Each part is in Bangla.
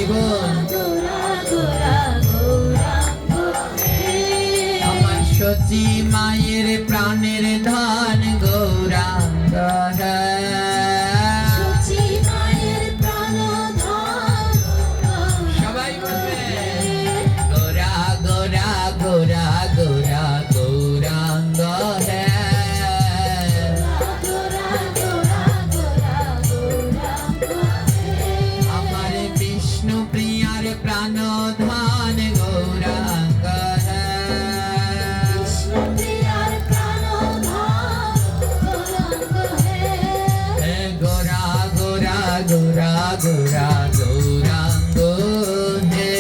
জীবন আমার সচি মায়ের প্রাণের ধন গৌরাঙ্গ সবাই বলবে গোরা গোরা গোরা গোরা গৌরাঙ্গ আমার বিষ্ণু প্রিয়ার প্রাণ ধন গৌরাঙ্গ গোরা গোরা গোরা গোরা গৌরাঙ্গ হে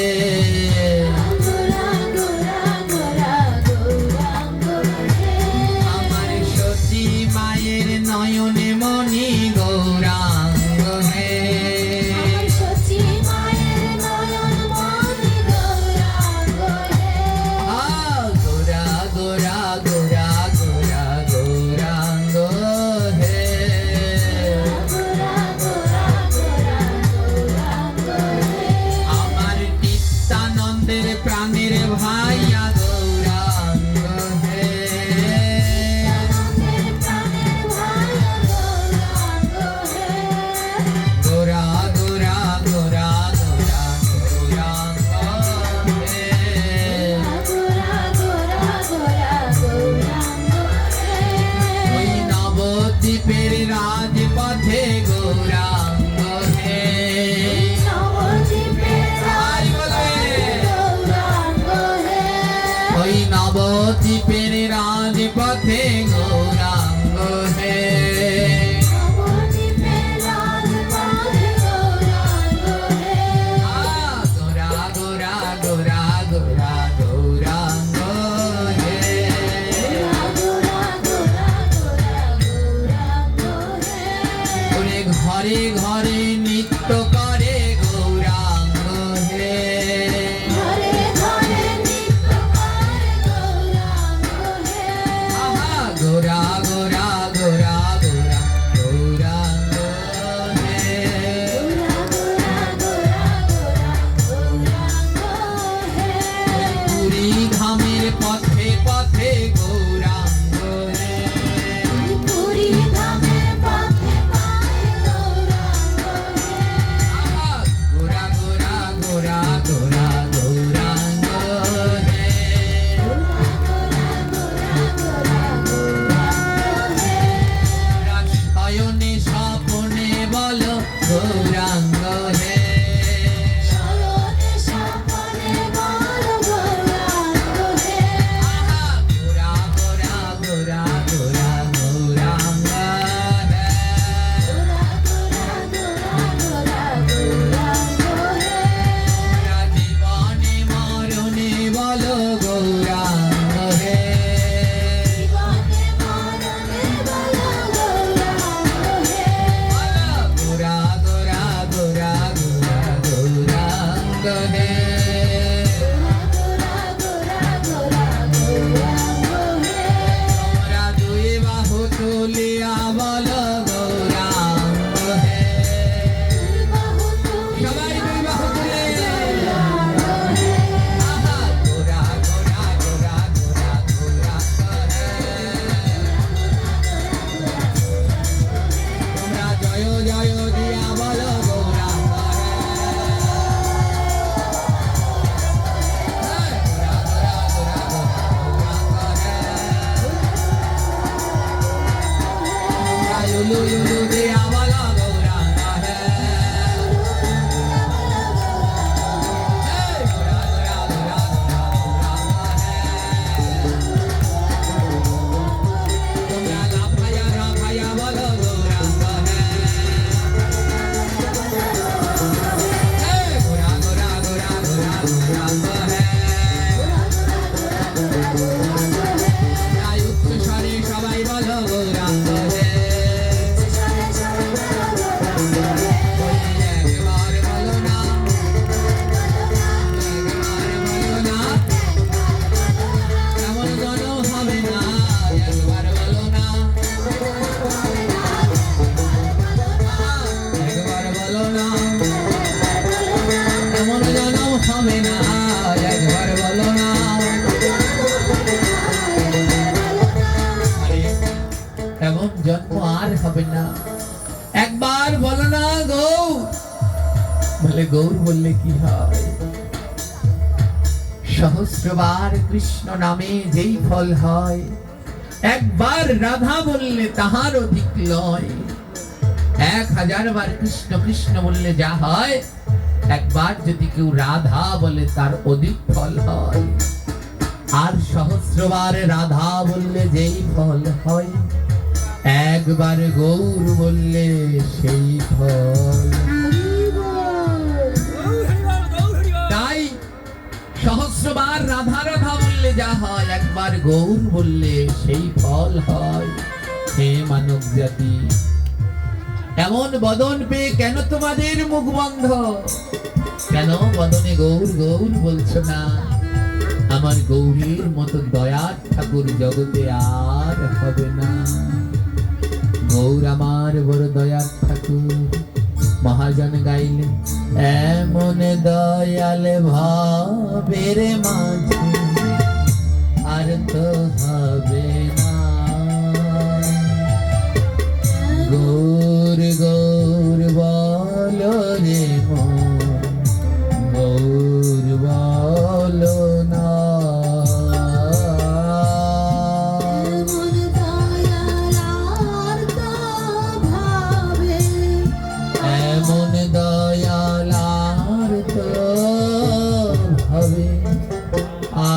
আমার সচি মায়ের নয়নে মনি গৌরাঙ্গ হে গোরা গোরা গোরা গোরা গৌরাঙ্গ হে আমার নিত্যানন্দের প্রাণের ভাইয়া গৌরাঙ্গ হে গোরা গোরা গোরা গোরা গৌরাঙ্গ হে ওই নবদ্বীপের রাজপথে গৌরাঙ্গ হে ওই নবদ্বীপের রাজপথে গৌরাঙ্গ হে গোরা গোরা গোরা গোরা গৌরাঙ্গ হে ওরে ঘরে ঘরে নৃত্য করে গৌরাঙ্গ হে গোরা গোরা গোরা গোরা গৌরাঙ্গ হে পুরী ধামের পথে পথে গৌরাঙ্গ হে গোরা গোরা গোরা গোরা গৌরাঙ্গ হে শয়নে স্বপনে বলো গৌরাঙ্গ হে গোরা গোরা গোরা গোরা গৌরাঙ্গ হে জীবনে মরণে বলো গৌরাঙ্গ হে গোরা গোরা গোরা গোরা বলে গৌর বললে কি হয়? সহস্রবার কৃষ্ণ নামে যেই ফল হয়, একবার রাধা বললে তাহার অধিক লয়। 1000 বার কৃষ্ণ কৃষ্ণ বললে যা হয়, একবার যদি কেউ রাধা বলে তার অধিক ফল হয়। আর সহস্রবার রাধা বললে যেই ফল হয়, একবার গৌর বললে সেই ফল। তাই সহস্রবার রাধা রাধা বললে যা হয়, একবার গৌর বললে সেই ফল হয়। হে মানব জাতি, এমন বদন পেয়ে কেন তোমাদের মুখ বন্ধ? কেন বদনে গৌর গৌর বলছো না? আমার গৌরীর মতো দয়ার ঠাকুর জগতে আর হবে না। গৌর আমার বড় দয়ার ঠাকুর। মহাজন গাইলে এমন দয়াল ভাবের মাঝে আর তো হবে না। গৌর গৌর বলো রে মন, গৌর বলো না। এমন দয়াল আর তো হবে,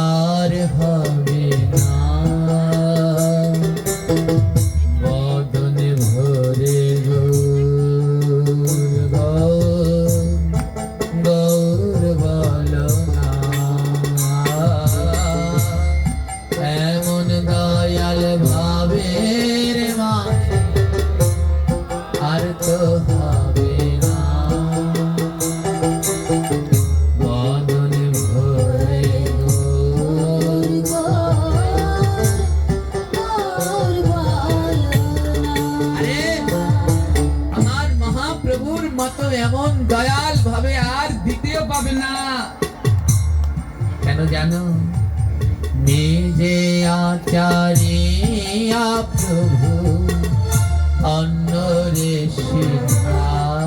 আর হবে না। বদনে ভরে গৌর গৌর গৌর বলো না। এমন দয়াল ভাবের মাঝে আর তো হবে না। বদনে ভরে গৌর আরে আমার মহাপ্রভুর মতো এমন দয়াল ভাবে আর দ্বিতীয় পাবে না। কেন জানো? নিজে আচারিয়া প্রভু অন্যরে শিখায়।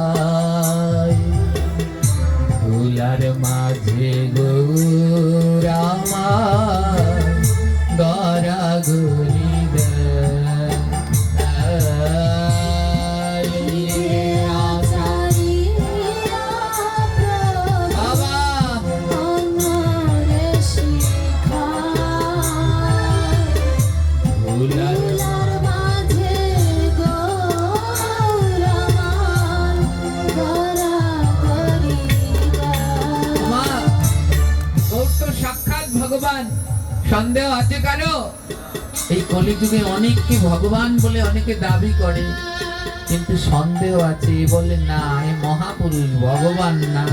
ফুলার মাঝে গৌর আমার গড়াগড়ি দেয়। বাবা ফুলার ভগবান। সন্দেহ আছে কারো? এই কলিযুগে অনেককে ভগবান বলে অনেকে দাবি করে, কিন্তু সন্দেহ আছে। বলে না, এ মহাপুরুষ ভগবান না।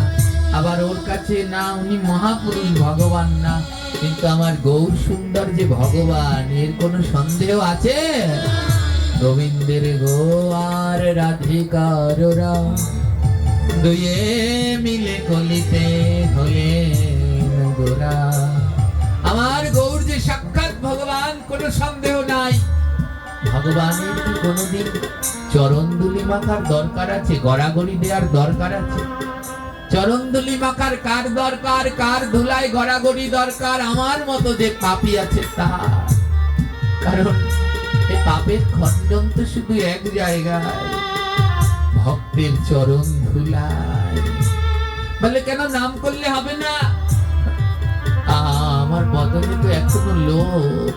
আবার ওর কাছে না, উনি মহাপুরুষ ভগবান না, কিন্তু আমার গৌর সুন্দর যে ভগবান, এর কোনো সন্দেহ আছে? গোবিন্দের গো আর রাধিকার দুয়ে মিলে কলিতে হলে গোরা। আমার গৌর যে সাক্ষাৎ ভগবান, কোনো সন্দেহ নাই। ভগবানের কি কোনোদিন চরণ ধুলি মাখার দরকার আছে? গড়াগড়ি দেওয়ার দরকার আছে? চরণ ধুলি মাখার কার দরকার? কার ধুলায় গড়াগড়ি দরকার? আমার মতো যে পাপী আছে তার। কারণ এই পাপের খণ্ডন তো শুধু এক জায়গায়, ভক্তের চরণ ধুলায়। বলে কেন নাম করলে হবে না? আমার বদনে তো এখনো লোভ।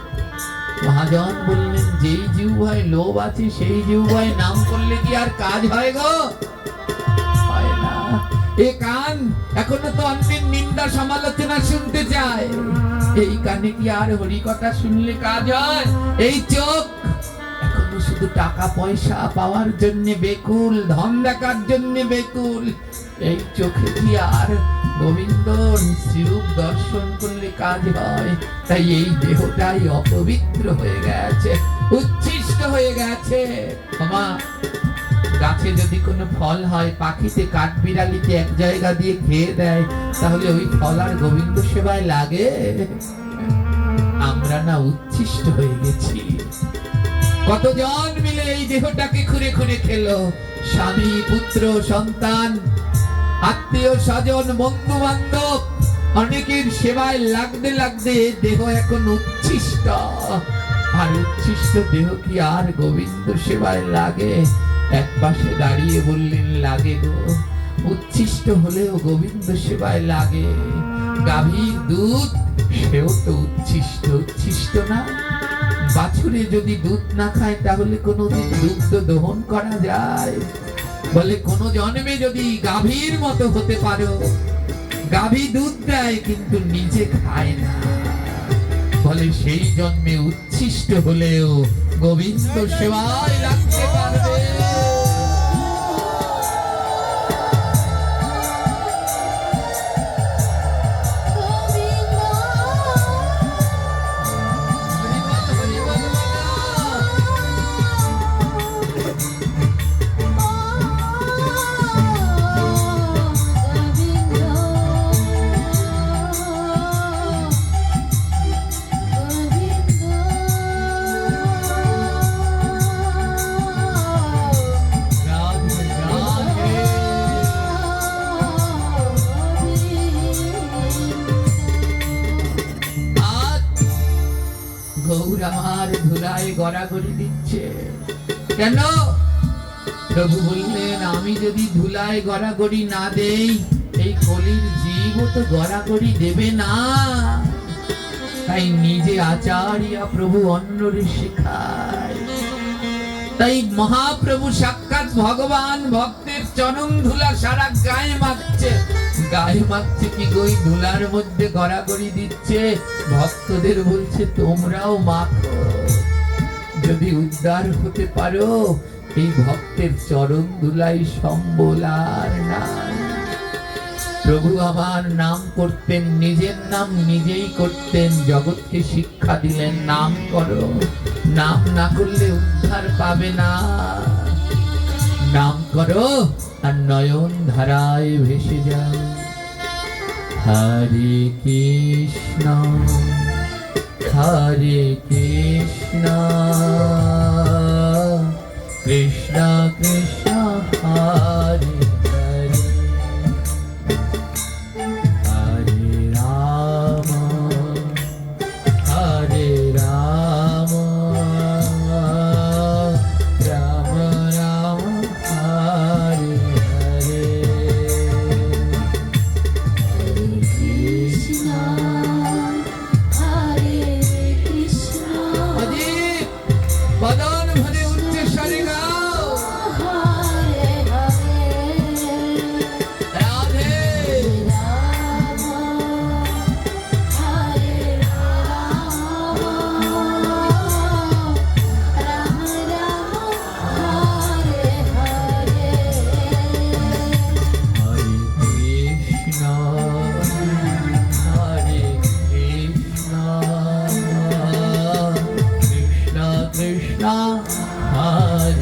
মহাজন বললেন, যেই জিহ্বায় লোভ আছে সেই জিহ্বায় নাম করলে কি আর কাজ হয় গো? হয় না। এ কান এখনো তো অন্যের নিন্দা সমালোচনা শুনতে চায়। এই কানে কি আর হরি কথা শুনলে কাজ হয়? এই চোখ এখনো শুধু টাকা পয়সা পাওয়ার জন্য বেকুল, ধন দেখার জন্য বেকুল। এই চোখে কি আর গোবিন্দ শ্রীরূপ দর্শন করলে কাজ হয়? তাই এই দেহটাই অপবিত্র হয়ে গেছে, উচ্ছিষ্ট হয়ে গেছে। ক্ষমা, গাছে যদি কোনো ফল হয়, পাখিতে কাঠবিড়ালিতে এক জায়গা দিয়ে খেয়ে দেয়, তাহলে ওই ফল আর গোবিন্দ সেবায় লাগে? আমরা না উচ্ছিষ্ট হয়ে গেছি। কতজন মিলে এই দেহটাকে খুঁড়ে খুঁড়ে খেলো, স্বামী পুত্র সন্তান। আত্মীয় স্বজন বন্ধু বান্ধব অনেকের সেবায় লাগতে লাগতে দেহ এখন উচ্ছিষ্ট, আর উচ্ছিষ্ট দেহ কি আর গোবিন্দ সেবায় লাগে? এক পাশে দাঁড়িয়ে বললেন, লাগে গো, উচ্ছিষ্ট হলেও গোবিন্দ সেবায় লাগে। গাভীর দুধ, সেও তো উচ্ছিষ্ট, উচ্ছিষ্ট না? বাছুরে যদি দুধ না খায় তাহলে কোনোদিন দুগ্ধ দহন করা যায়? বলে কোন জন্মে যদি গাভীর মতো হতে পারো। গাভী দুধ দেয় কিন্তু নিজে খায় না, বলে সেই জন্মে উচ্ছিষ্ট হলেও গোবিন্দ সেবায় লাগতে পারবে। গৌর আমার ধুলায় গড়াগড়ি দিচ্ছে কেন? প্রভু বললেন, আমি যদি ধুলায় গড়াগড়ি না দেই, এই কলির জীবও তো গড়াগড়ি দেবে না। তাই নিজে আচার্যা প্রভু অন্যরে শেখায়। তাই মহাপ্রভু সাক্ষাৎ ভগবান ভক্তের চরণ ধুলা সারা গায়ে মাখছে। গায়ে মাখছে কি গই ধুলার মধ্যে গড়াগড়ি দিচ্ছে, ভক্তদের বলছে তোমরাও মাখো। যদি উদ্ধার হতে পারো, এই ভক্তের চরণ ধুলাই সম্বল আর নাই। প্রভু আমার নাম করতেন, নিজের নাম নিজেই করতেন, জগৎকে শিক্ষা দিলেন নাম করো। নাম না করলে উদ্ধার পাবে না। নাম করো আর নয়ন ধারায় ভেসে যাও। হরে কৃষ্ণ হরে কৃষ্ণ কৃষ্ণ কৃষ্ণ হরে হরে, হরে রাম হরে রাম রাম রাম হরে হরে। বদন ভরে উচ্চ স্বরে গাও, রাধে Krishna Hare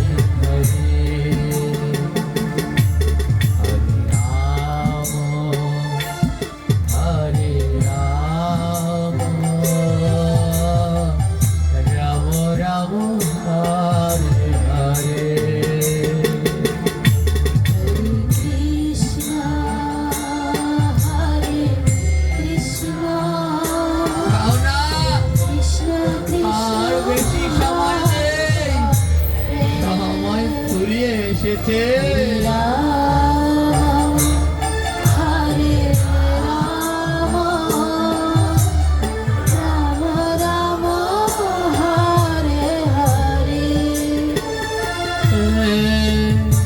এসেছে।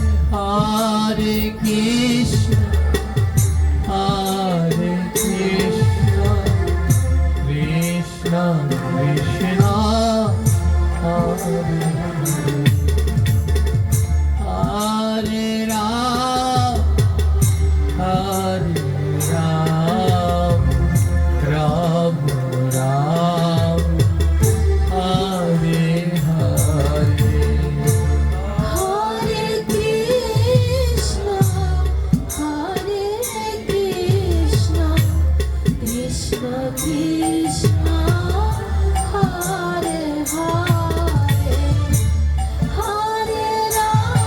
হরে কৃষ্ণ হরে কৃষ্ণ কৃষ্ণ কৃষ্ণ হরে হরে রাম হরে রাম রাম রাম হরে হরে। হরে কৃষ্ণ কৃষ্ণ কৃষ্ণ হরে হরে, হরে রাম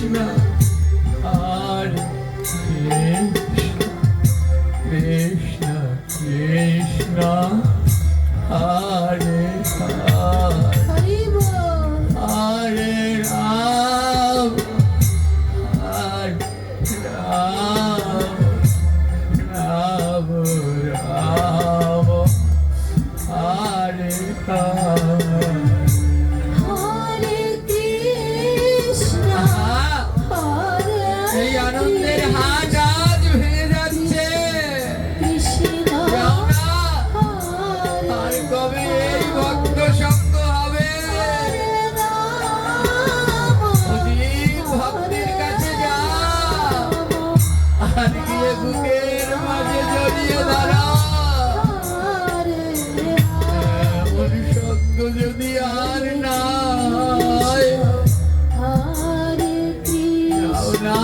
কৃষ্ণ হরে কৃষ্ণ কৃষ্ণ হরে হরে হরি বল হরে রাম হরে রাম রাম রাম হরে হরে হরে কৃষ্ণ হরে এই আনন্দের হাট আজ ভেঙে যাচ্ছে কৃষ্ণ যাও না হরে আর কবে এই ভক্ত সঙ্গ হবে রাম অধিক ভক্তের কাছে যা আর গিয়ে বুকের মাঝে জড়িয়ে দাঁড়া হরে এমন সঙ্গ যদি আর না হয় হরে যাও না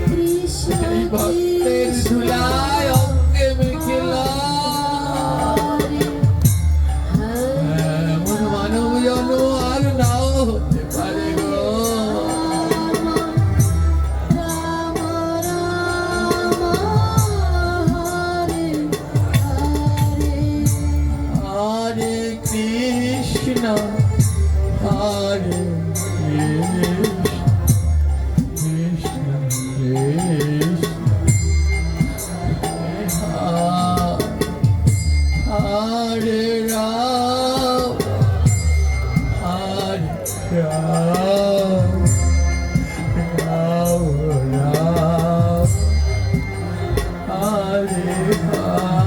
কৃষ্ণ এই ভক্তের ধুলায় অঙ্গে মেখেলা এমন মানব জন্ম আর নাও হতে পারে গো রাম রাম হরে হরে হরে কৃষ্ণ হরে কৃষ্ণ কৃষ্ণ হরে রাম হরে রাম রাম রাম হরে হরে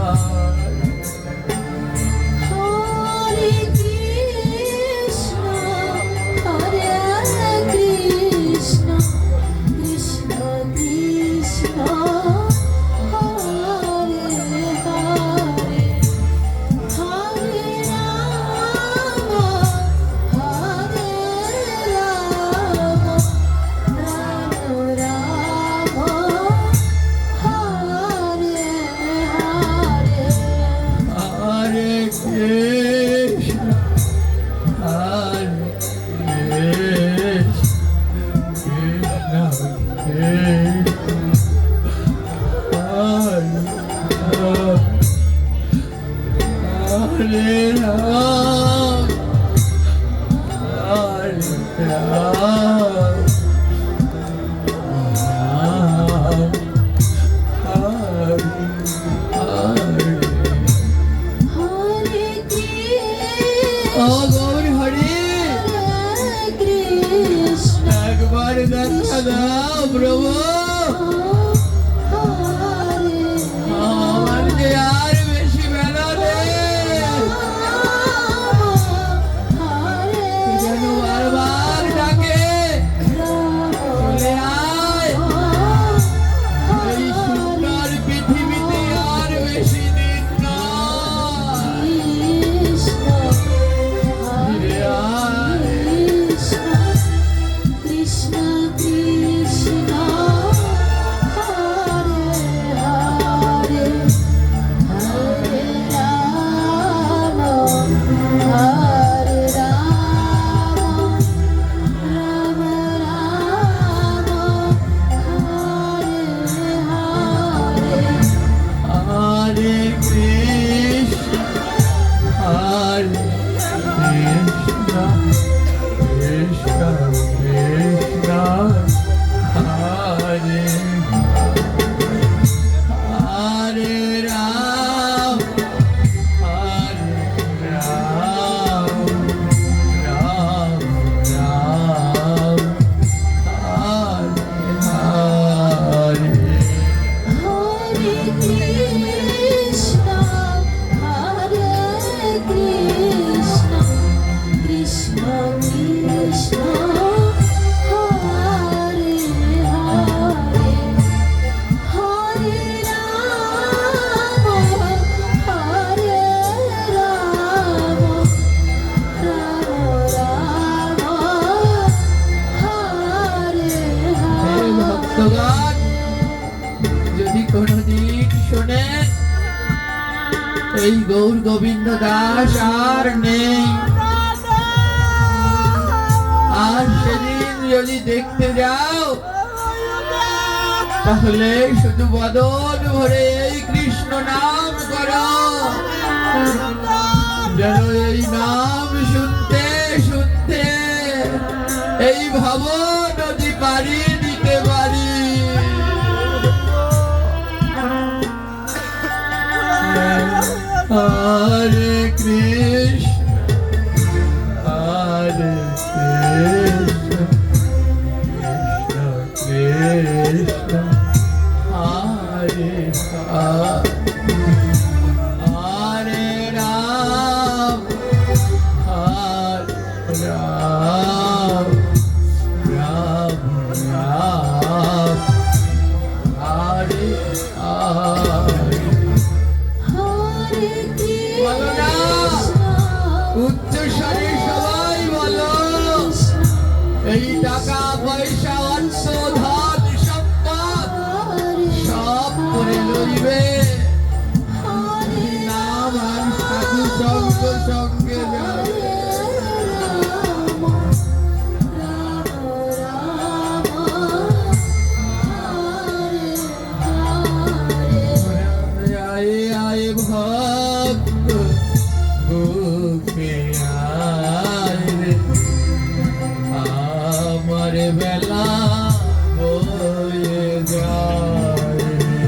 হরে কৃষ্ণ হরে কৃষ্ণ কৃষ্ণ কৃষ্ণ হরে হরে হরে রাম হরে Ram Ram Ram Hare Hare Hare Krishna, Hare Krishna, Krishna, Hare Ram, Hare Ram, Ram, Hare Hare. হরে কৃষ্ণ ও গৌর হরি কৃষ্ণ একবার দেখা দাও প্রভু হরে আমার যে আর বেশি বেলা নেই হরে যেন বারবার ডাকে চলে আয় এই সুন্দর পৃথিবীতে আর বেশি দিন নয় কৃষ্ণ ফিরে আয় কৃষ্ণ কৃষ্ণ হরে হরে হরে রাম হরে Ram Ram Ram Hare Hare Hare Krishna, Hare Krishna, Krishna Krishna, Hare Hare Ram, Hare Ram, Ram Ram, Hare Hare. হরে কৃষ্ণ হরে কৃষ্ণ কৃষ্ণ কৃষ্ণ হরে হরে হরে রাম হরে রাম রাম রাম হরে হে হরে ভক্তগণ, যদি কোনদিন শোনেন এই গৌর গোবিন্দ দাস আর নেই, আর সেদিন যদি দেখতে যাও তাহলে শুধু বদন ভরে এই কৃষ্ণ নাম করো, যেন এই নাম শুনতে শুনতে এই ভব নদী পারি দিতে পারি। হরে কৃষ্ণ হরে কৃষ্ণ কৃষ্ণ হরে হরে রাম হরে রাম রাম রাম হরে হরে। হরে বলো না, উচ্চ স্বরে সবাই বলো, এই টাকা পয়সা অর্থ ধন সম্পদ সব করে লইবে, নাম আর সাধু সঙ্গ সঙ্গে যাবে। আয়ে আয়ে ভক্ত বুকে আয় রে, আমার বেলা বয়ে যায় রে।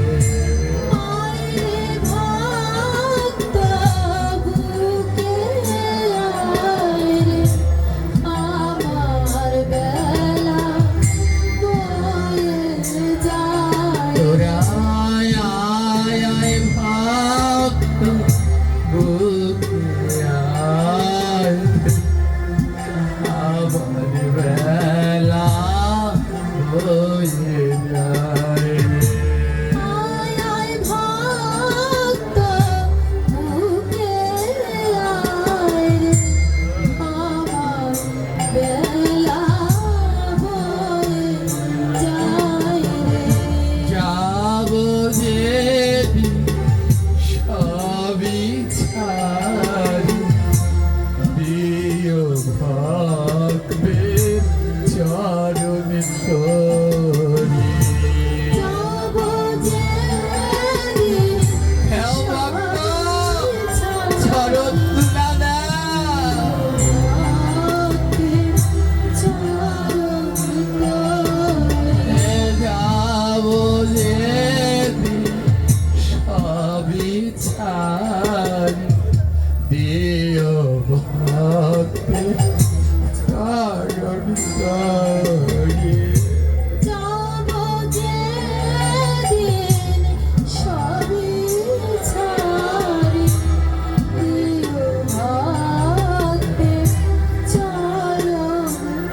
তোরা আয় আয় আয় ভক্ত বুকে আয় রে, আমার বেলা বয়ে যায় রে। যাব যেদিন সবই ছাড়ি, দিও ভক্তের চরণ তোরি। হেও ভক্ত, চরণ তুলা দাও। যাব যেদিন সবই ছাড়ি, দিও ভক্তের চরণ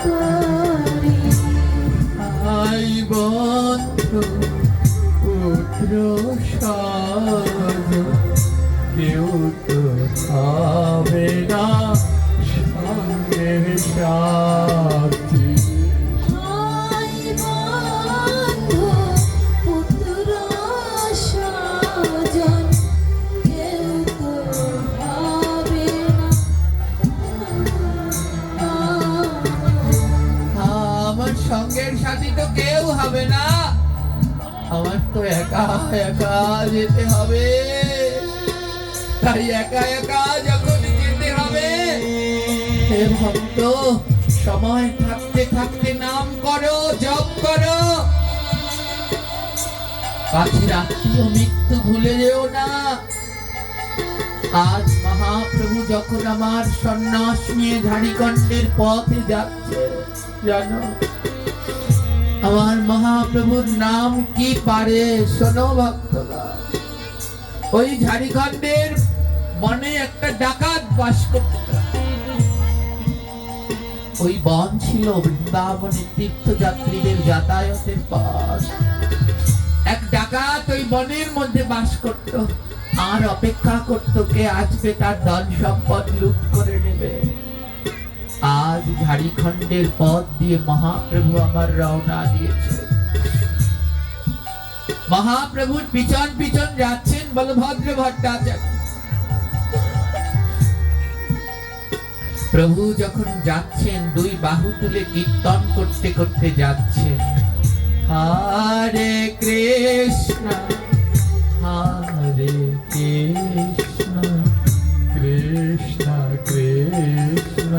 তোরি। আই বন্ধু পুত্র সজ, কেউ তো হবে না সঙ্গের সাথী। আমার সঙ্গের সাথী তো কেউ হবে না, আমার তো একা একা যেতে হবে। তাই একা একা যখন যেতে হবে, হে ভক্ত, সময় থাকতে থাকতে নাম করো, জপ করো। কাছের আত্মীয় মৃত্যু ভুলে যেও না। আজ মহাপ্রভু যখন আমার সন্ন্যাস নিয়ে ঝাড়িখণ্ডের পথে যাচ্ছে, জানো আমার মহাপ্রভুর নাম কি পারে? শোনো ভক্তগণ, ওই ঝাড়িখণ্ডের বনে একটা ডাকাত বাস করত। ওই বন ছিল বৃন্দাবনের তীর্থযাত্রীদের যাতায়াতের পথ। এক ডাকাত ওই বনের মধ্যে বাস করত, আর অপেক্ষা করত কে আসবে তার ধন সম্পদ লুট করে নেবে। আজ ঝাড়িখণ্ডের পথ দিয়ে মহাপ্রভু আমার রওনা দিয়েছে। মহাপ্রভুর পিছন পিছন যাচ্ছেন বলভদ্র ভট্টাচার্য। প্রভু যখন যাচ্ছেন, দুই বাহু তুলে কীর্তন করতে করতে যাচ্ছেন, হরে কৃষ্ণ হরে কৃষ্ণ কৃষ্ণ কৃষ্ণ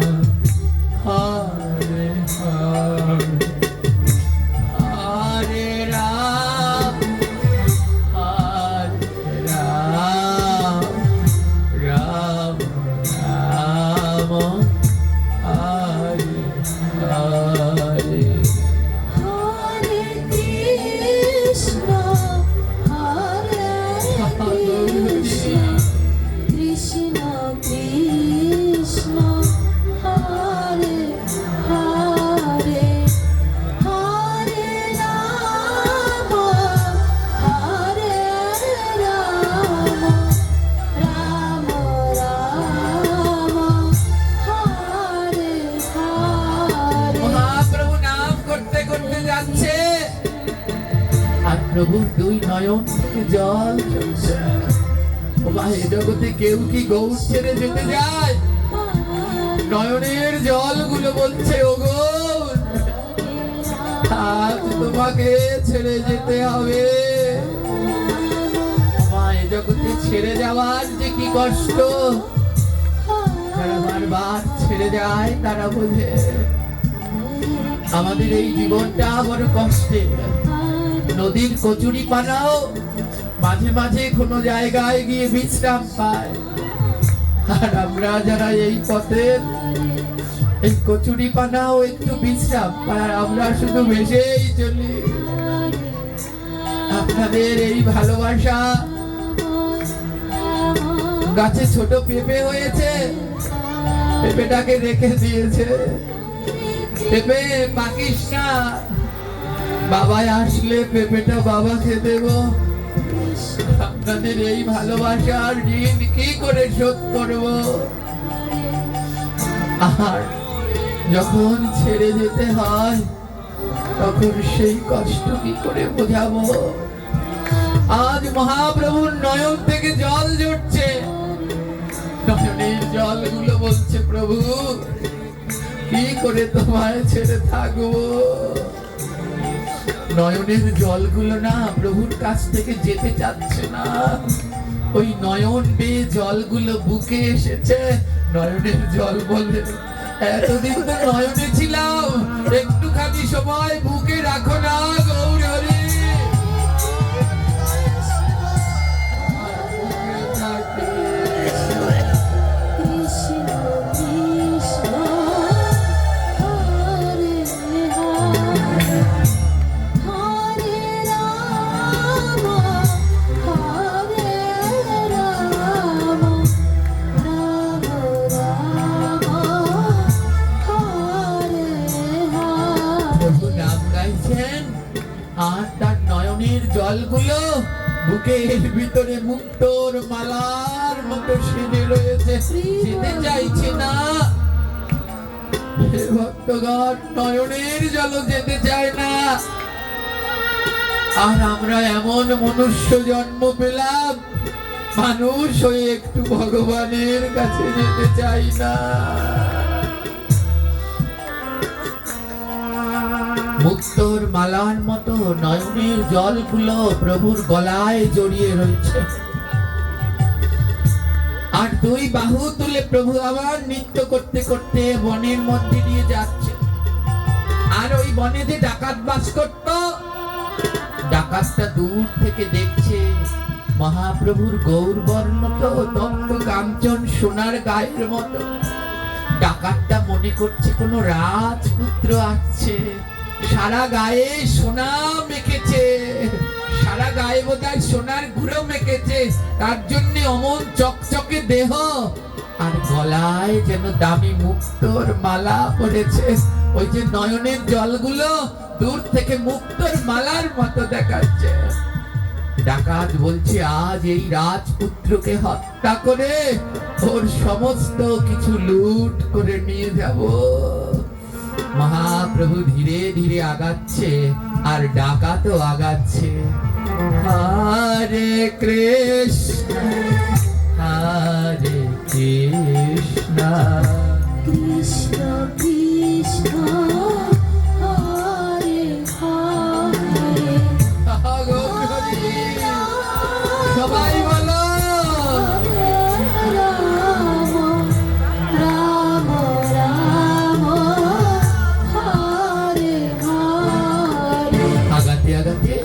হরে হরে হরে রাম হরে রাম রাম রাম হরে হরে হরে কৃষ্ণ হরে কৃষ্ণ কৃষ্ণ কৃষ্ণ হরে হরে হরে রাম হরে রাম রাম রাম হরে হরে। মহাপ্রভু নাম করতে করতে যাচ্ছে আর প্রভুর দুই নয়ন থেকে জল ঝরছে। ও মা, এ জগতে কেউ কি গৌর ছেড়ে যেতে যায়? নয়নের জলগুলো বলছে, ও গৌর, আজ তোমাকে ছেড়ে যেতে হবে। ও মা, এ জগতে ছেড়ে যাওয়ার যে কি কষ্ট, যারা বারবার ছেড়ে যায় তারা বোঝে আমাদের এই জীবনটা বড় কষ্টে। নদীর কচুরি পানাও মাঝে মাঝে কোনো জায়গায় গিয়ে বিশ্রাম পায়, আর আমরা যারা এই পথের এই কচুরি পানাও একটু বিশ্রাম পায়, আর আমরা শুধু ভেসেই চলি। আপনাদের এই ভালোবাসা, গাছে ছোট পেঁপে হয়েছে, পেঁপেটাকে রেখে দিয়েছে, পেঁপে পাকিস না, বাবা আসলে পেঁপেটা বাবাকে দেব। আপনাদের এই ভালোবাসার ঋণ কি করে শোধ করব? আর যখন ছেড়ে যেতে হয় তখন সেই কষ্ট কি করে বোঝাবো? আজ মহাপ্রভুর নয়ন থেকে জল ঝরছে, নয়নের জলগুলো বলছে, প্রভু কি করে তোমায় ছেড়ে থাকবো? নয়নের জলগুলো না প্রভুর কাছ থেকে যেতে চাচ্ছে না, ওই নয়ন বেয়ে জলগুলো বুকে এসেছে। নয়নের জল বলে, এতদিন তো নয়নে ছিলাম, একটুখানি সময় বুকে রাখো না গৌর হরি। কৃষ্ণ কৃষ্ণ হরে হরে হরে রাম হরে রাম রাম রাম হরে হরে। প্রভু নাম গাইছেন আর তার নয়নের জলগুলো বুকের ভিতরে মুক্তোর মালার মতো সেজে রয়েছে, যেতে চাইছে না। হে ভক্তগণ, নয়নের জল যেতে চায় না। আর আমরা এমন মনুষ্য জন্ম পেলাম, মানুষ হয়ে একটু ভগবানের কাছে যেতে চাই না। মুক্তোর মালার মতো নয়নের জলগুলো প্রভুর গলায় জড়িয়ে রয়েছে, আর দুই বাহু তুলে প্রভু আবার নৃত্য করতে করতে বনের মধ্যে দিয়ে যাচ্ছে। আর ওই বনে যে ডাকাত বাস করত, ডাকাতটা দূর থেকে দেখছে মহাপ্রভুর গৌরবর্ণ তো তপ্ত কাঞ্চন সোনার গায়ের মতো। ডাকাতটা মনে করছে কোন রাজপুত্র আসছে, সারা গায়ে সোনা মেখেছে, সারা গায়ে বোধহয় সোনার গুঁড়ো মেখেছে, তার জন্য অমন চকচকে দেহ, আর গলায় যেন দামি মুক্তোর মালা পড়েছে। ওই যে নয়নের জলগুলো দূর থেকে মুক্তোর মালার মতো দেখাচ্ছে। ডাকাত বলছে, আজ এই রাজপুত্রকে হত্যা করে ওর সমস্ত কিছু লুট করে নিয়ে যাব। মহাপ্রভু ধীরে ধীরে আগাচ্ছে আর ডাকাতও আগাচ্ছে। হরে কৃষ্ণ হরে কৃষ্ণ কৃষ্ণ কৃষ্ণ হরে হরে সবাই বলো রাম রাম রাম হরে হরে আগাতে আগাতে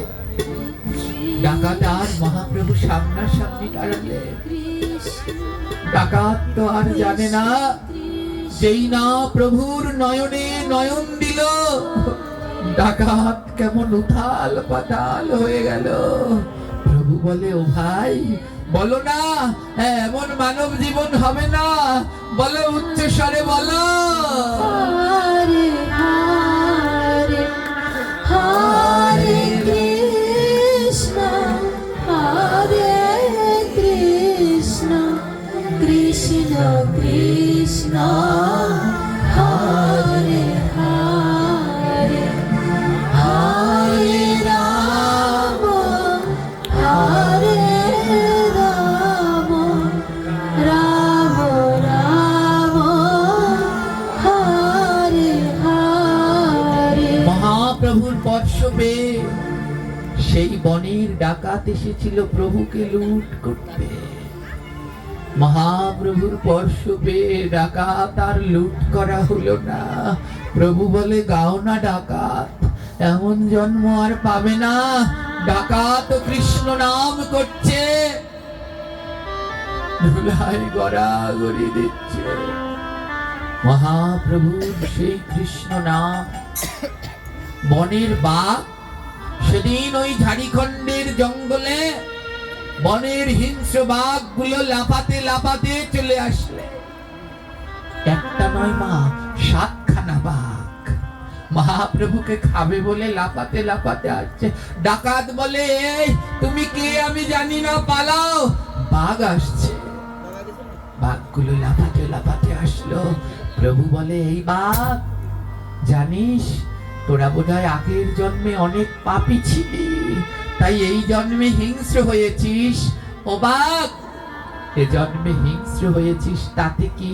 ডাকাত আর মহাপ্রভু সামনাসামনি দাঁড়ালে। ডাকাত তো আর জানে না, যেই না প্রভুর নয়নে নয়ন দিল, ডাকাত কেমন উথাল পাতাল হয়ে গেল। প্রভু বলে, ও ভাই বলো না, এমন মানব জীবন হবে না, বলো উচ্চ স্বরে বলো। হরে হরে হরে কৃষ্ণ হরে কৃষ্ণ কৃষ্ণ কৃষ্ণ হরে হরে হরে রাম হরে রাম রাম রাম হরে হরে মহাপ্রভুর স্পর্শ পেয়ে সেই বনের ডাকাত এসেছিল প্রভুকে লুট করতে। মহাপ্রভুর স্পর্শ পেয়ে ডাকাত আর লুট করা হলো না। প্রভু বলে, গাও না ডাকাত, এমন জন্ম আর পাবে না। ডাকাত কৃষ্ণ নাম করছে, ধুলাই গড়াগড়ি দিচ্ছে। মহাপ্রভুর সেই কৃষ্ণ নাম। বনের বাঘ সেদিন ওই ঝাড়িখণ্ডের জঙ্গলে বনের হিংস্র বাঘগুলো লাফাতে লাফাতে চলে আসলে। একটা নয় মা, 7খানা বাঘ মহাপ্রভুকে খাবে বলে লাফাতে লাফাতে আসছে। ডাকাত বলে, এই তুমি কে আমি জানি না, পালাও, বাঘ আসছে। বাঘগুলো লাফাতে লাফাতে আসলো। প্রভু বলে, এই বাঘ, জানিস তোরা বোধহয় আগের জন্মে অনেক পাপী ছিলি, তাই এই জন্মে হিংস্র হয়েছিস। ও বাঘ, এ জন্মে হিংস্র হয়েছিস, তাতে কি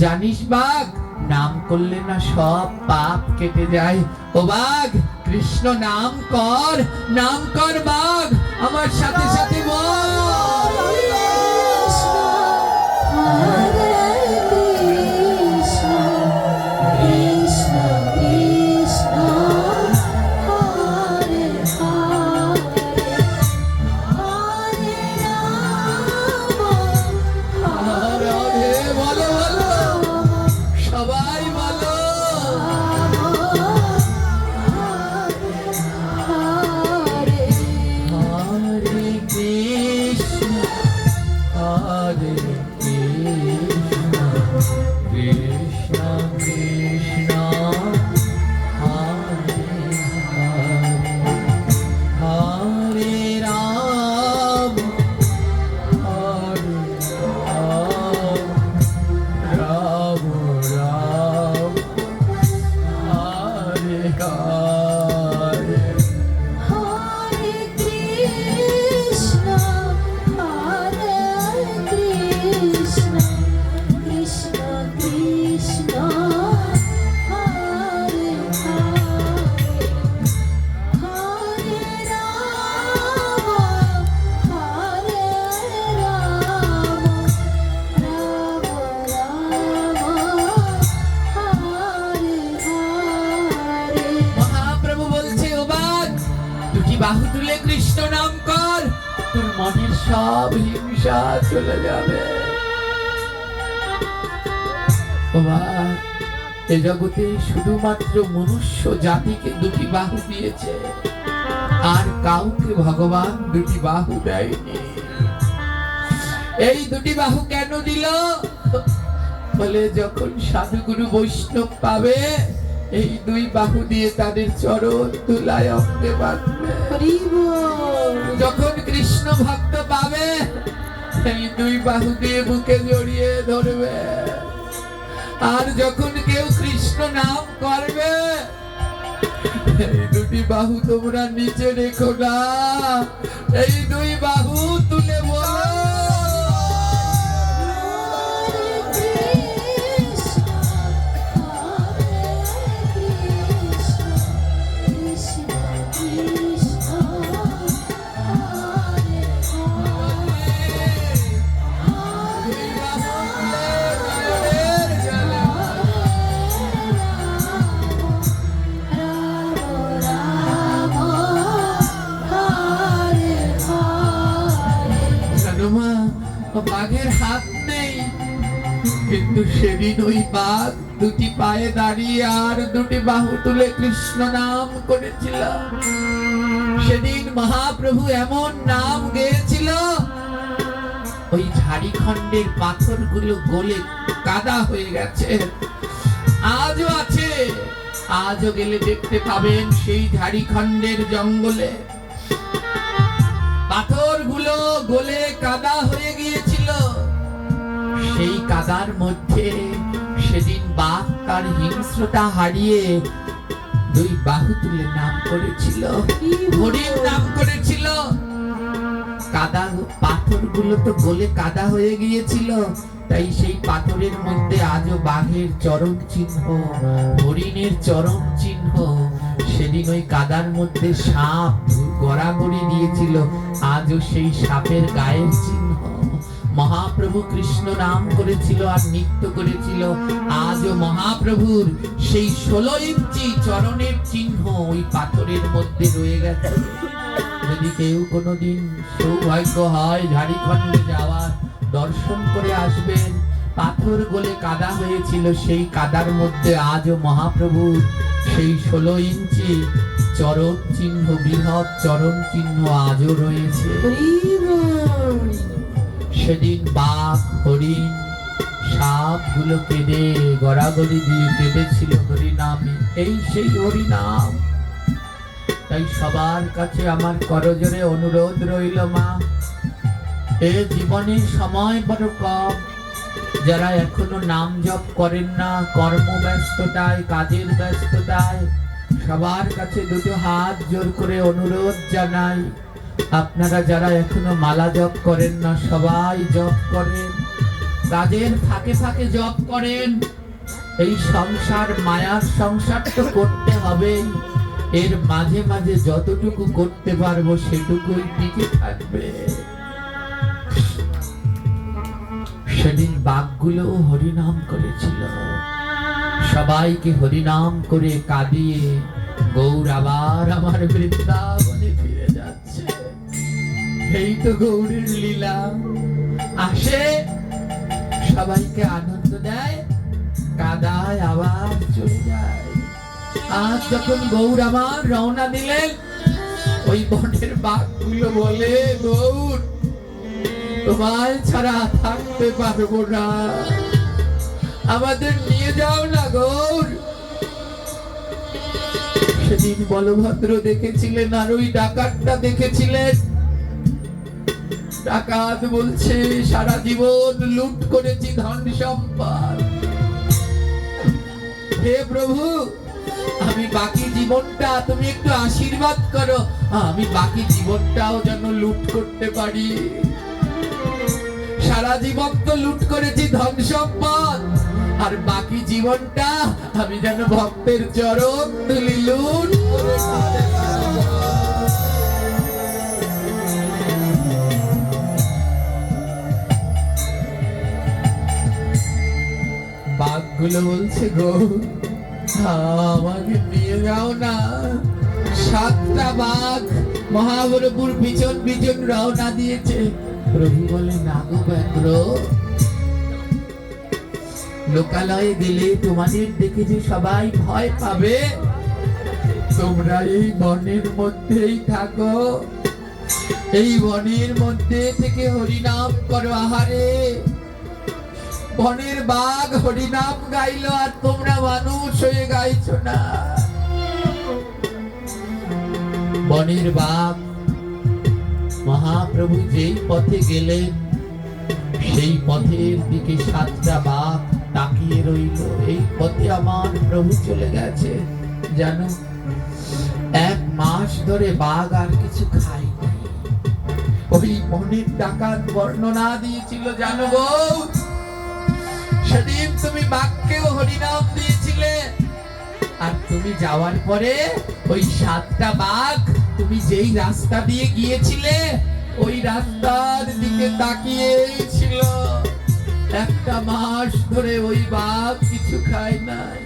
জানিস বাঘ, নাম করলে না সব পাপ কেটে যায়। ও বাঘ, কৃষ্ণ নাম কর, নাম কর বাঘ, আমার সাথে সাথে বল। হরে কৃষ্ণ কৃষ্ণ কৃষ্ণ হরে হরে হরে রাম রাধে বলো বলো, সবাই বলো। হরে হরে কৃষ্ণ হরে কৃষ্ণ কৃষ্ণ কৃষ্ণ হরে হরে হরে রাম হরে রাম রাম রাম হরে হরে হরে কৃষ্ণ হরে কৃষ্ণ কৃষ্ণ কৃষ্ণ হরে হরে হরে রাম হরে রাম রাম রাম হরে হরে মহাপ্রভু বলছে, ও বাঘ, দুটি বাহু তুলে কৃষ্ণ নাম কর, তোর মনের সব হিংসা চলে যাবে। ও বাঘ, এ জগতে শুধুমাত্র মনুষ্য জাতিকে দুটি বাহু দিয়েছে, আর কাউকে ভগবান দুটি বাহু দেয়নি। এই দুটি বাহু কেন দিল? বলে, যখন সাধুগুরু বৈষ্ণব পাবে, এই দুই বাহু দিয়ে তাদের চরণ ধুলায় অঙ্গে বাঁধবে। হরি বল যখন কৃষ্ণ ভক্ত পাবে, এই দুই বাহু দিয়ে বুকে জড়িয়ে ধরবে। আর যখন কেউ কৃষ্ণ নাম করবে, এই দুটি বাহু তোমরা নিচে রেখো না, এই দুই বাহু তুলে বলো। হরে কৃষ্ণ আর হাত নেই, কিন্তু সেদিন ওই বাঘ দুটি পায়ে দাঁড়িয়ে আর দুটি বাহু তুলে কৃষ্ণ নাম করেছিল। সেদিন মহাপ্রভু এমন নাম গেয়েছিল, ওই ঝাড়িখণ্ডের পাথরগুলো গলে কাদা হয়ে গেছে, আজও আছে। আজও গেলে দেখতে পাবেন সেই ঝাড়িখণ্ডের জঙ্গলে পাথরগুলো গলে কাদা হয়ে গিয়েছিল। সেই কাদার মধ্যে সেদিন বাঘ তার হিংস্রতা হারিয়ে দুই বাহু তুলে নাম করেছিল, হরির নাম করেছিল। কাদা পাথরগুলো তো গলে কাদা হয়ে গিয়েছিল, তাই সেই পাথরের মধ্যে আজও বাঘের চরণ চিহ্ন, হরিণের চরণ চিহ্ন। সেদিন ওই কাদার মধ্যে সাপ গড়াগড়ি দিয়েছিল, আজও সেই সাপের গায়ের চিহ্ন। মহাপ্রভু কৃষ্ণ নাম করেছিল আর নৃত্য করেছিল, আজও মহাপ্রভুর সেই 16 ইঞ্চি চরণের চিহ্ন ওই পাথরের মধ্যে রয়ে গেছে। যদি কেউ কোনোদিন সৌভাগ্য হয় ঝাড়িখণ্ডে যাওয়ার, দর্শন করে আসবেন। পাথর গলে কাদা হয়েছিল, সেই কাদার মধ্যে আজও মহাপ্রভুর সেই 16 ইঞ্চি চরণ চিহ্ন, বৃহৎ চরণ চিহ্ন আজও রয়েছে। হরি বল। সেদিন বাঘ, হরিণ, সাপ গুলো কেঁদে গড়াগড়ি দিয়ে কেঁদেছিল হরিনামে। এই সেই হরিনাম। তাই সবার কাছে আমার করজোরে অনুরোধ রইল, মা, এ জীবনের সময় বড় কম। যারা এখনো নাম জপ করেন না, কর্মব্যস্ততায়, কাজের ব্যস্ততায়, সবার কাছে দুটো হাত জোর করে অনুরোধ জানাই, আপনারা যারা এখনো মালা জপ করেন না, সবাই জপ করেন। কাজের ফাঁকে ফাঁকে জপ করেন। এই সংসার মায়ার সংসার তো করতে হবে, এর মাঝে মাঝে যতটুকু করতে পারবো সেটুকুই টিকে থাকবে। সেদিন বাঘগুলো হরিনাম করেছিল, সবাইকে হরিনাম করে কাঁদিয়ে গৌর আবার আমার বৃন্দাবনে ফিরে যাচ্ছে। এই তো গৌরের লীলা। আসে, সবাইকে আনন্দ দেয়, কাদায় আবার চলে যায়। আজ যখন গৌর আমার রওনা দিলেন, ওই বনের বাঘগুলো বলে, গৌর, তোমায় ছাড়া থাকতে পারবো না, আমাদের নিয়ে যাও না গৌর। সেদিন বলভদ্র দেখেছিলেন আর ওই ডাকাতটা দেখেছিলেন। ডাকাত বলছে, সারা জীবন লুট করেছি ধন সম্পদ, হে প্রভু, আমি বাকি জীবনটা তুমি একটু আশীর্বাদ করো, আমি বাকি জীবনটাও যেন লুট করতে পারি। সারা জীবন তো লুট করেছি ধন সম্পদ, আর বাকি জীবনটা আমি যেন ভক্তের চরণ ধুলি লুট করে নিতে পারবো। বাঘগুলো বলছে, গো আমাকে নিয়ে যাও না। 7টা বাঘ মহাবরপুর পিছন পিছন রওনা দিয়েছে। প্রভু বলে, না গো ব্যাঘ্র, লোকালয়ে গেলে তোমাদের দেখে যে সবাই ভয় পাবে, তোমরা এই বনের মধ্যেই থাকো, এই বনের মধ্যে থেকে হরিনাম করো। আহারে, বনের বাঘ হরিনাম গাইলো আর তোমরা মানুষ হয়ে গাইছো না। বনের বাঘ মহাপ্রভু যেই পথে গেলেন, সেই পথের দিকে 7টা বাঘ তাকিয়ে রইল। এই পথে আমার প্রভু চলে গেছে, জানো, 1 মাস ধরে বাঘ আর কিছু খায়নি। ওই বনের ডাকাত বর্ণনা দিয়েছিল, জানো গো, সেদিন তুমি বাঘকেও হরিনাম দিয়েছিলে, আর তুমি যাওয়ার পরে ওই 7টা বাঘ তুমি যেই রাস্তা দিয়ে গিয়েছিলে, ওই রাস্তার দিকে তাকিয়েই ছিল। 1টা মাস ধরে ওই বাঘ কিছু খায় নাই।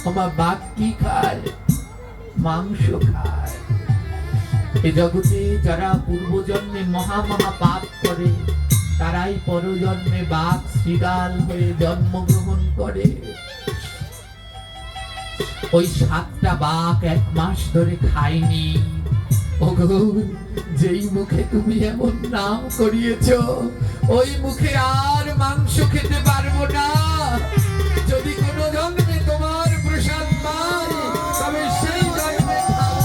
আমার বাঘ কি খায়? মাংস খায়। এ জগতে যারা পূর্বজন্মে মহা মহা পাপ করে, তারাই পরজন্মে বাঘ শৃগাল হয়ে জন্মগ্রহণ করে। ওই 7টা বাঘ 1 মাস ধরে খায়নি। ওগো, যেই মুখে তুমি এমন নাম করিয়েছো, ওই মুখে আর মাংস খেতে পারবো না। যদি কোনো জন্মে তোমার প্রসাদ পাই, তবে সেই জন্মে খাবো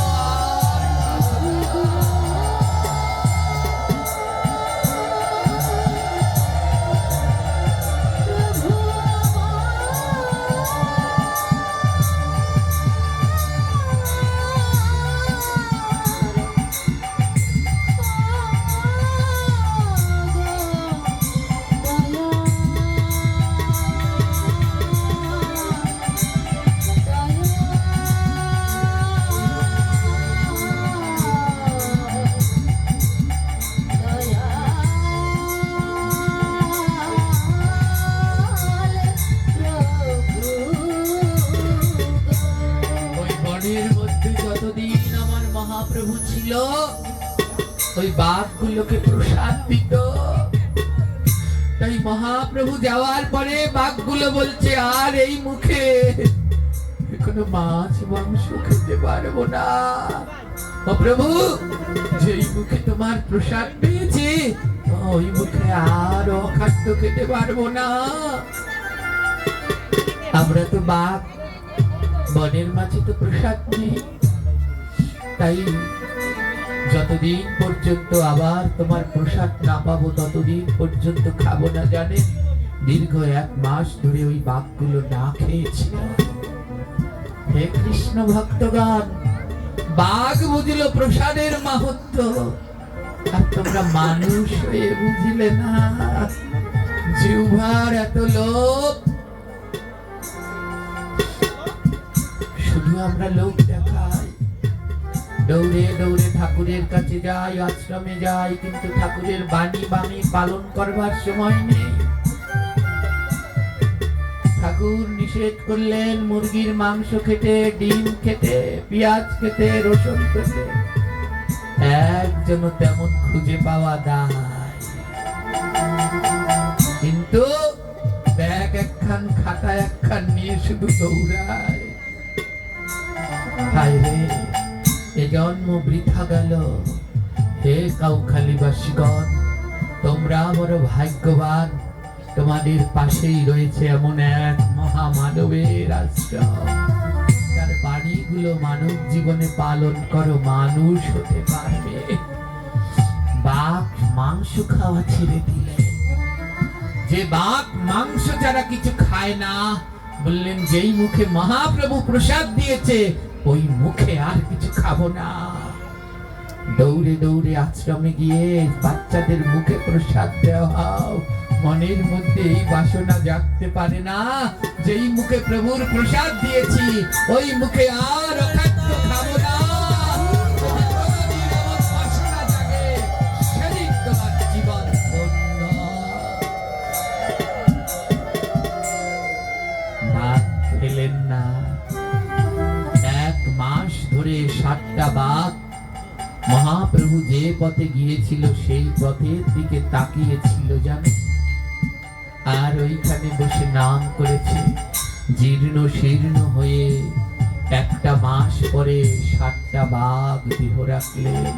মহাপ্রভু ছিল, ওই বাঘগুলোকে প্রসাদ দিত। তাই মহাপ্রভু যাওয়ার পরে বাঘগুলো বলছে, আর এই মুখে কোনো মাছ মাংস খেতে পারবো না। ও প্রভু, যেই মুখে তোমার প্রসাদ পেয়েছি, ওই মুখে আর অখাদ্য খেতে পারবো না। আমরা তো বাঘ, বনের মাঝে তো প্রসাদ নেই। তাই যতদিন পর্যন্ত আবার তোমার প্রসাদ না পাবো, ততদিন পর্যন্ত খাবো না। জানেন, দীর্ঘ 1 মাস ধরে ওই বাঘগুলো না খেয়েছিল। হে কৃষ্ণ ভক্তগণ, বাঘ বুঝলো প্রসাদের মাহাত্ম্য, আর তোমরা মানুষ হয়ে বুঝলে না। জিহ্বার এত লোভ, শুধু আমরা লোক দেখাই। দৌড়ে দৌড়ে ঠাকুরের কাছে যাই, আশ্রমে যাই, কিন্তু ঠাকুরের বাণী বাণী পালন করবার সময় নেই। ঠাকুর নিষেধ করলেন মুরগির মাংস খেতে, ডিম খেতে, পেঁয়াজ খেতে, রসুন খেতে। একজন তেমন খুঁজে পাওয়া দায়, কিন্তু ব্যাগ একখান, খাতা একখান নিয়ে শুধু দৌড়ায়। হায় রে, এ জন্ম বৃথা গেল। হে কাউখালীবাসীগণ, তোমরা বড় ভাগ্যবান। তোমাদের পাশেই রয়েছে এমন এক মহামানবের আশ্রম। তার বাণীগুলো মানব জীবনে পালন করো, মানুষ হতে পারবে। বাঘ মাংস খাওয়া ছেড়ে দিলে, যে বাঘ মাংস ছাড়া কিছু খায় না, বললেন যেই মুখে মহাপ্রভু প্রসাদ দিয়েছে, ওই মুখে আর কিছু খাবো না। দৌড়ে দৌড়ে আশ্রমে গিয়ে বাচ্চাদের মুখে প্রসাদ দেওয়া। মনের মধ্যে এই বাসনা জাগতে পারে না, যেই মুখে প্রভুর প্রসাদ দিয়েছি, ওই মুখে আর অখাদ্য খাবো না। বাসনা জাগে, সেদিন তোমার জীবন ধন্য। ভাত খেলেন না। 1 মাস ধরে 7টা বাঘ মহাপ্রভু যে পথে গিয়েছিল সেই পথের দিকে তাকিয়েছিল, জানে, আর ওইখানে বসে নাম করেছে। জীর্ণ শীর্ণ হয়ে 1টা মাস পরে 7টা বাঘ দেহ রাখলেন।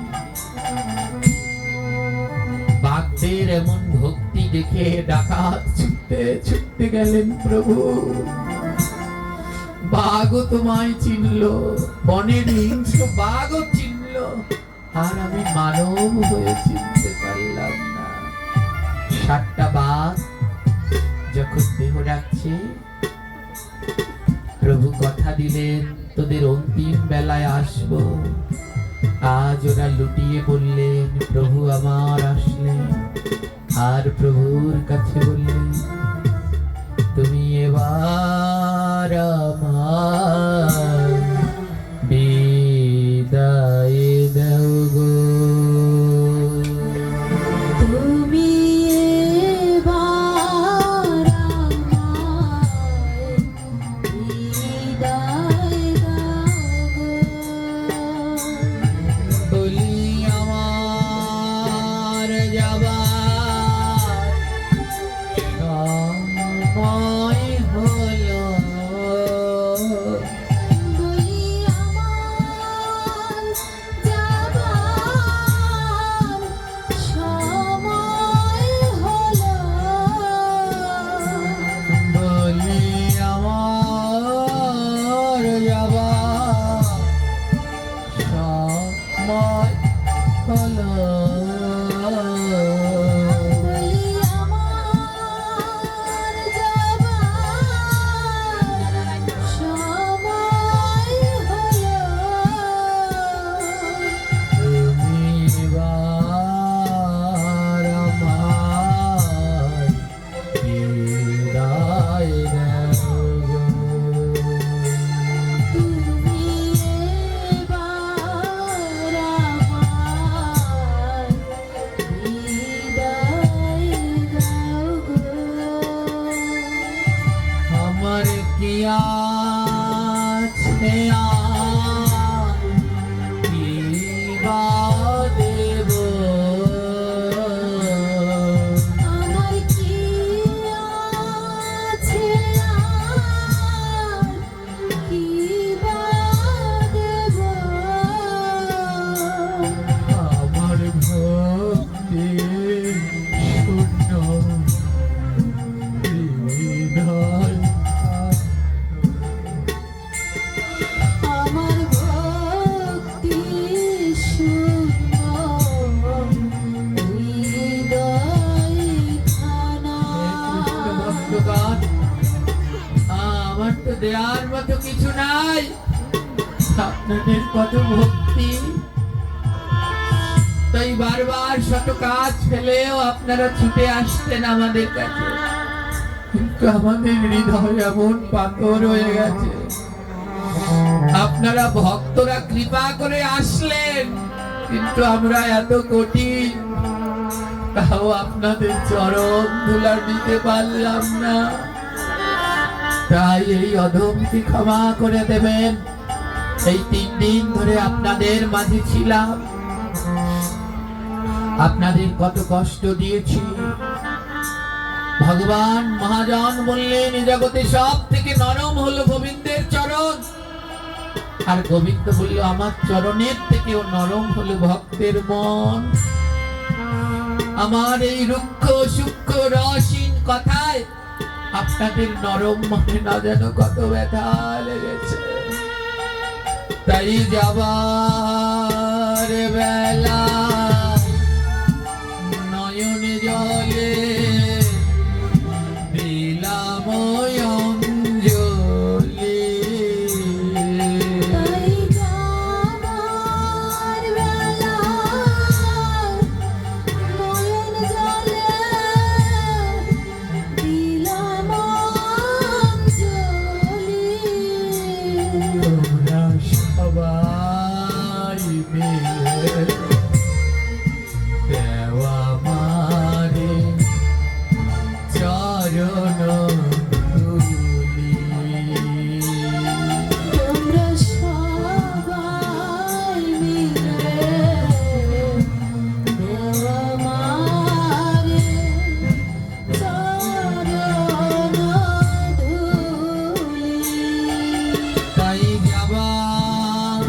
বাঘদের এমন ভক্তি দেখে ডাকাত ছুটতে ছুটতে গেলেন প্রভু। বাঘও তোমায় চিনল, বনের হিংস্র বাঘও চিনল, আর আমি মানব হয়ে চিনতে পারলাম না। 7টা বাঘ যখন দেহ রাখছে, প্রভু কথা দিলেন, তোদের অন্তিম বেলায় আসবো। আজ ওরা লুটিয়ে বললেন, প্রভু আমার আসলেন। আর প্রভুর কাছে বললেন, তুমি এবার আমার বিদায় দাও গো। তুমি এবার আমায় বিদায় দাও গো। বলি আমার যাবার সময় হলো বলি আমার যাবার সময় হলো তুমি এবার আমায় বিদায় দাও গো। তুমি এবার আমায় বিদায় দাও গো। আমার কি আছে আর কি বা দেব আমার কি আছে আর কি বা দেব আমার ভক্তি শূন্য হৃদয় আমার ভক্তি শূন্য হৃদয় খানা ভক্তগণ, আমার তো দেওয়ার মতো কিছু নাই, আপনাদের কত ভক্তি, তাই বারবার শত কাজ ফেলেও আপনারা ছুটে আসতেন আমাদের কাছে, কিন্তু আমাদের হৃদয় এমন পাথর হয়ে গেছে। আপনারা ভক্তরা কৃপা করে আসলেন, কিন্তু আমরা এত কঠিন, তাও আপনাদের চরণ ধুলা দিতে পারলাম না। তাই এই অধমকে ক্ষমা করে দেবেন। এই 3 দিন ধরে আপনাদের মাঝে ছিলাম, আপনাদের কত কষ্ট দিয়েছি। ভগবান মহাজন বললেন এই জগতে সব থেকে নরম হলো গোবিন্দের চরণ, আর গোবিন্দ বলল আমার চরণের থেকেও নরম হলো ভক্তের মন। আমার এই রুক্ষ সূক্ষ্ম রসহীন কথায় আপনাদের নরম মনে না যেন কত ব্যথা লেগেছে। তাই যাবার বেলা নয়ন জলে দিলাম অঞ্জলি। তাই যাবার বেলা নয়ন জলে দিলাম অঞ্জলি। তোমরা সবাই মিলে দেওয়া মারে চরণ ধুলি। তোমরা সবাই মিলে দেও আমারে চরণ ধুলি। তাই যাবার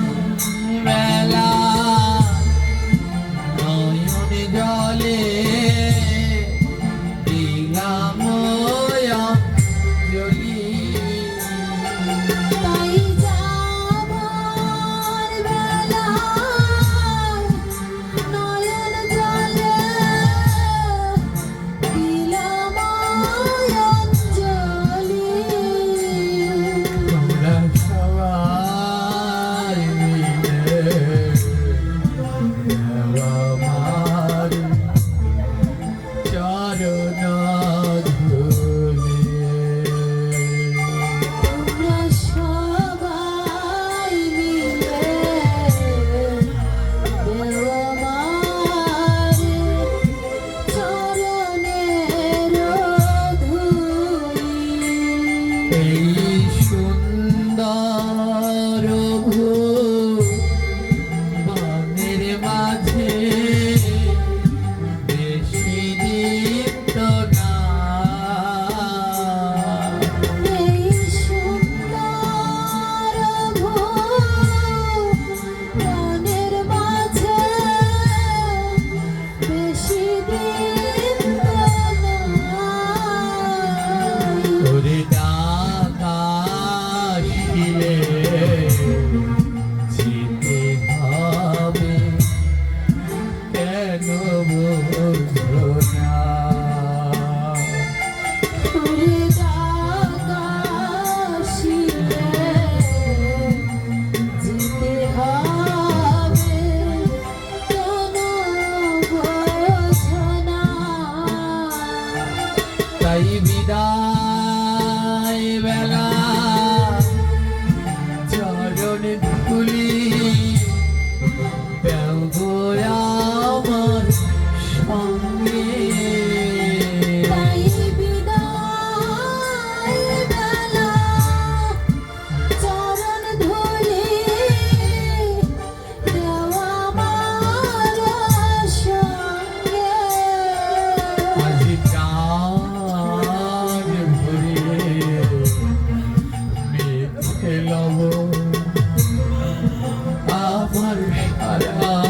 বেলা হর হর